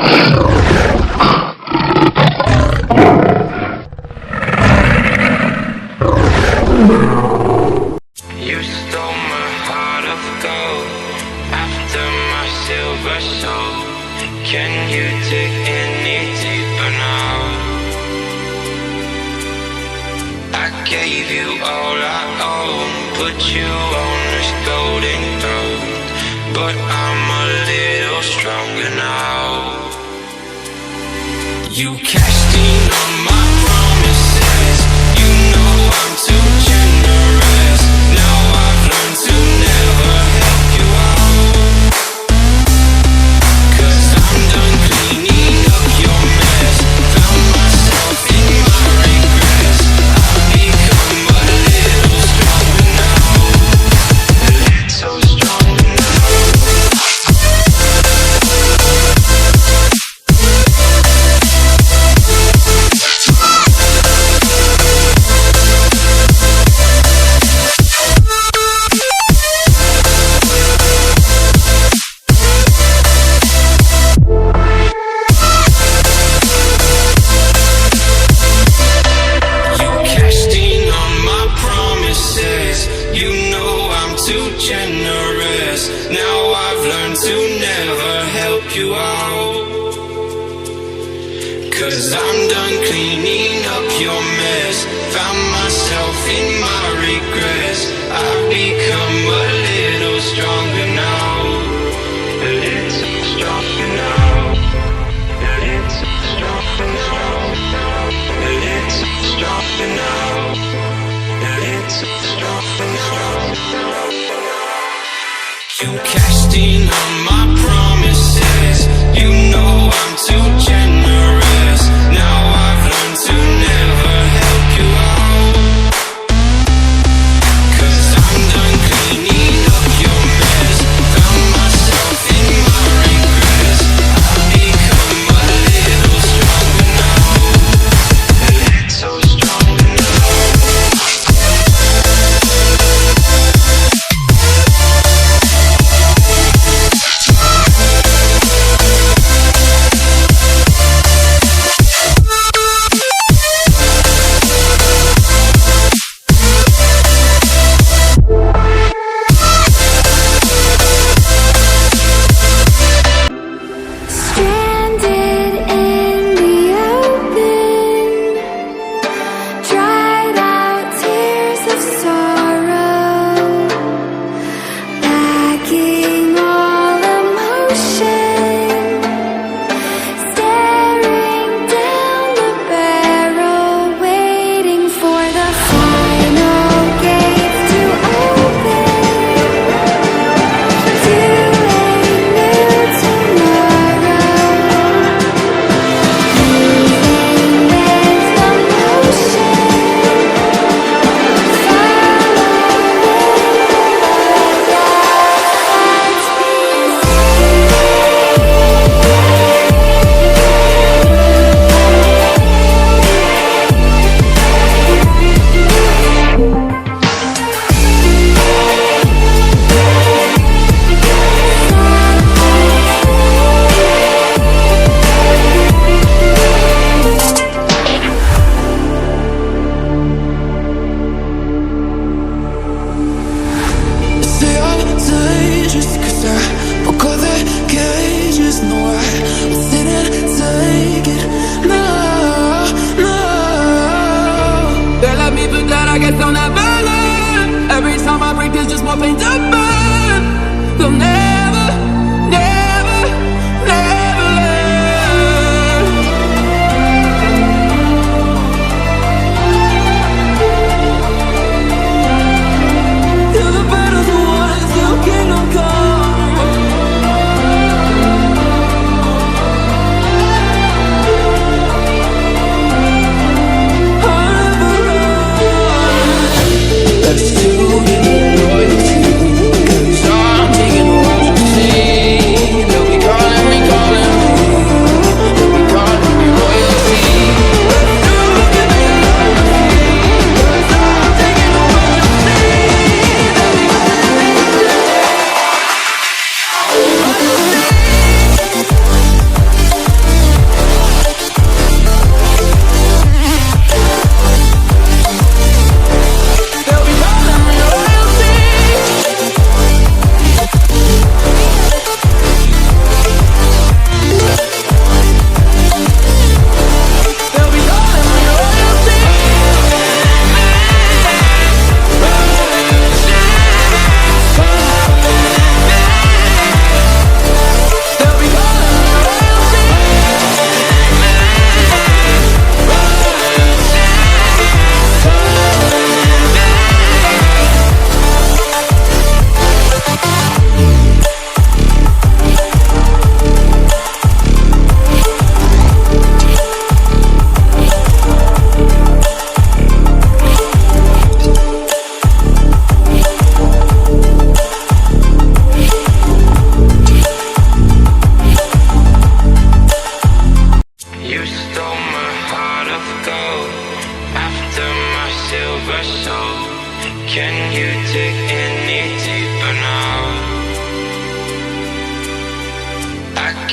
You stole my heart of gold after my silver soul. Can you dig any deeper now? I gave you all I own, put you on this golden throne, but I'm a little stronger now. You cashed in on my promises. You know I'm too generous. Now I've learned to never help you out, 'cause I'm done cleaning up your mess. Found myself in my regrets. I've become a little stronger now. A little stronger now. You know I'm too generous. Now I've learned to never help you out, 'cause I'm done cleaning up your mess. Found myself in my regrets. I've become a little stronger now. A little stronger now. A little stronger now. A little stronger now. You cashed in on my promises. You know I'm too generous. Now I've learned to never help you out, 'cause I'm done cleaning up your mess.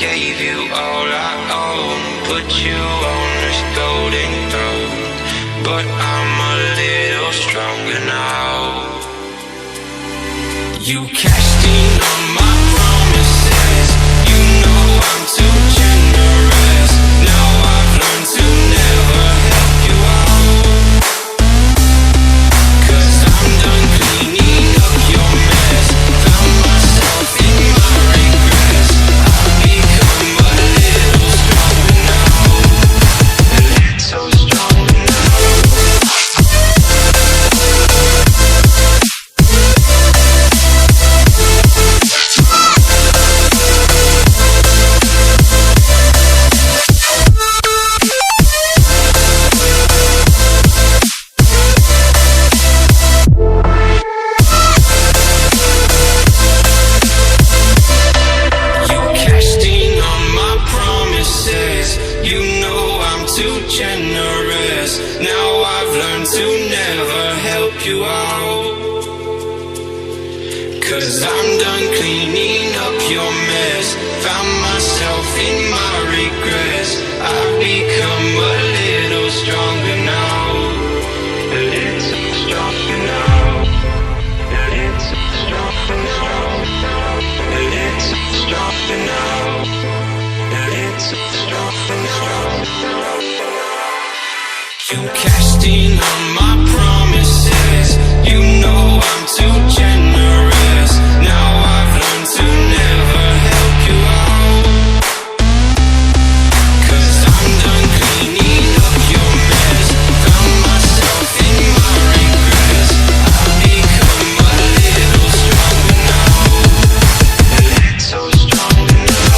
gave you all I own, put you on this golden throne. But I'm a little stronger now. You cashed in on my promises. You know I'm too generous. Now I've learned to never help you out. 'Cause I'm done cleaning up your mess. Found myself in my regrets. I've become a little stronger now. A little stronger now. Generous. Now I've learned to never help you out. 'Cause I'm done cleaning up your mess. Found myself in my regrets. I've become a little stronger now. A little stronger now. A little stronger now. A little stronger now. A little stronger now. You cashed in on my promises. You know I'm too generous. Now I've learned to never help you out. 'Cause I'm done cleaning up your mess. Found myself in my regrets. I've become a little stronger now. A little stronger now.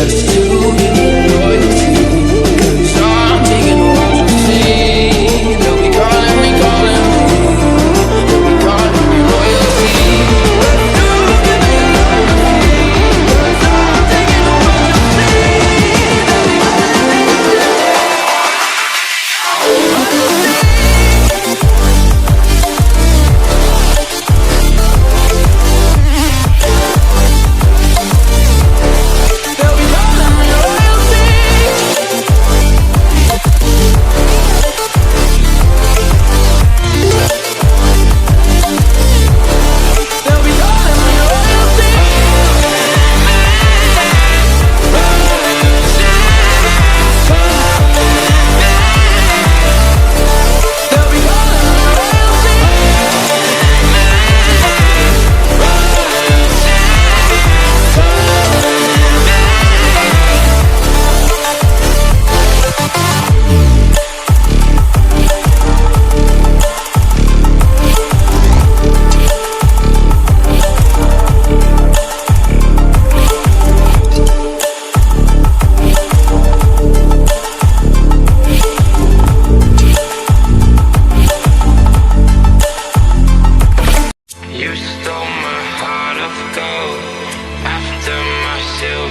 Let's do it, loyalty.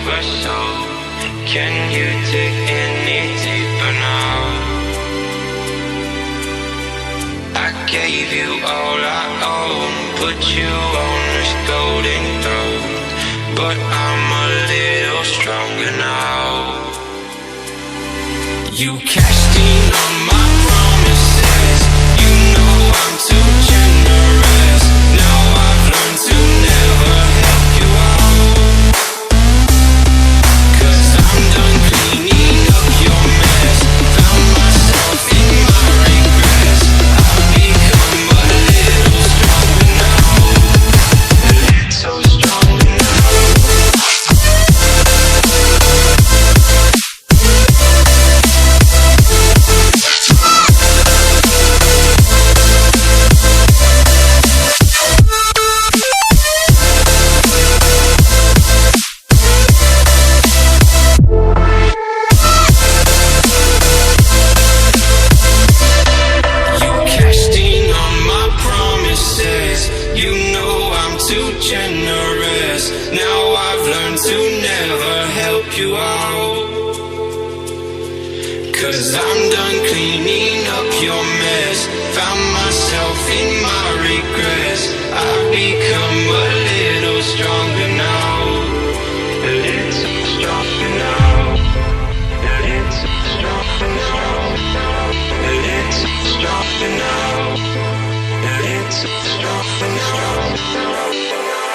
over, so can you dig any deeper now? I gave you all I own, put you on this golden throne, but I'm a little stronger now. You cashed in on my promises, you know I'm too generous. Now I've learned to never help you out, 'cause I'm done cleaning up your mess. Found myself in my regrets. I've become a little stronger now, a little stronger now. You cashed in on my promises, you know I'm too generous. Now I've learned to never help you out, 'cause I'm done cleaning up your mess. Found myself in my regrets. I've become a little stronger now, a little stronger now, a little stronger now, a little stronger now, a little stronger now.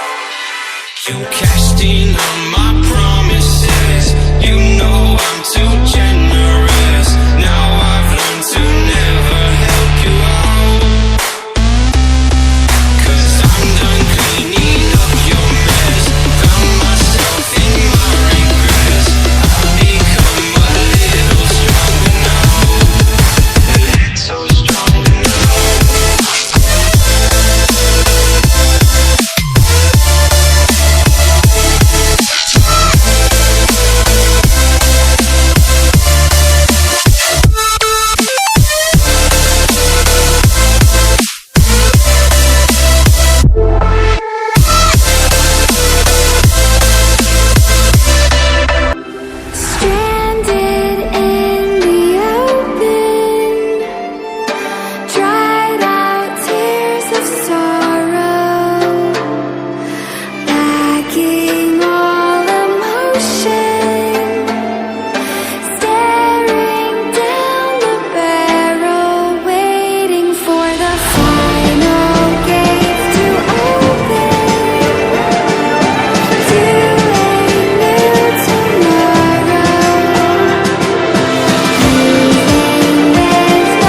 You cashed in on my promises, you know I'm too generous. Now I've learned to never help you out, 'cause I'm done cleaning up your mess. Found myself in my regrets. I've become a little stronger now, a little stronger now. Stranded in the open, dried out tears of sorrow, lacking all emotion, staring down the barrel, waiting for the final gate to open to a new tomorrow. Following the light that's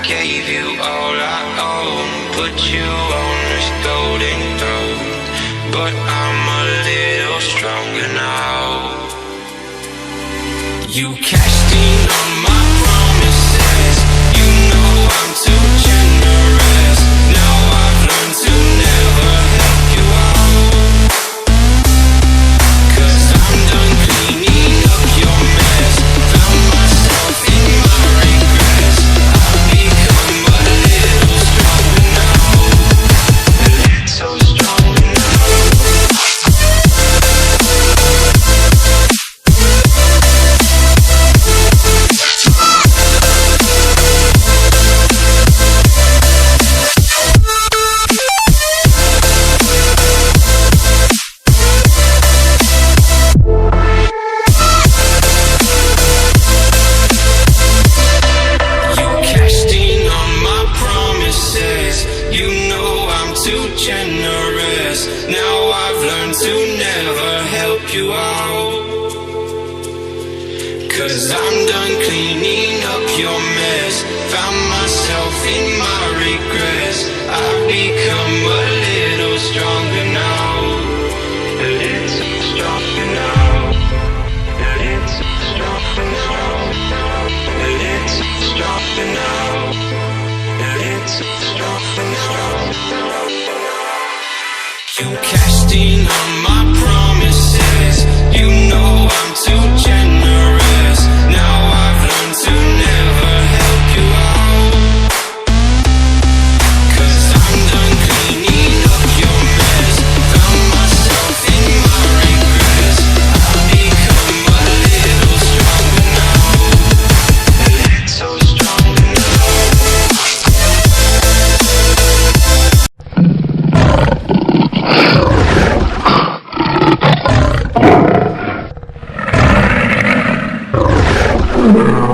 gave you all I own, put you on this golden throne, but I'm a little stronger now. You cashed in on my promises. You know I'm too generous. Now I've learned to never help you out, 'cause I'm done cleaning up your mess. Found myself in my regrets. I've become a little stronger now. A little stronger now. You cashed in on my promises. You know I'm too generous. Now I've learned to never help you out, 'cause I'm done cleaning up your mess. Found myself in my regrets. I've become a little stronger now. A little stronger now. A little stronger now. A little stronger now. A little stronger now. You cashed in on my promises. You know I'm too generous. Now I've learned to never help you out, 'cause I'm done cleaning up your mess. Found myself in my regrets. I've become a little stronger now. A little stronger now. Oh,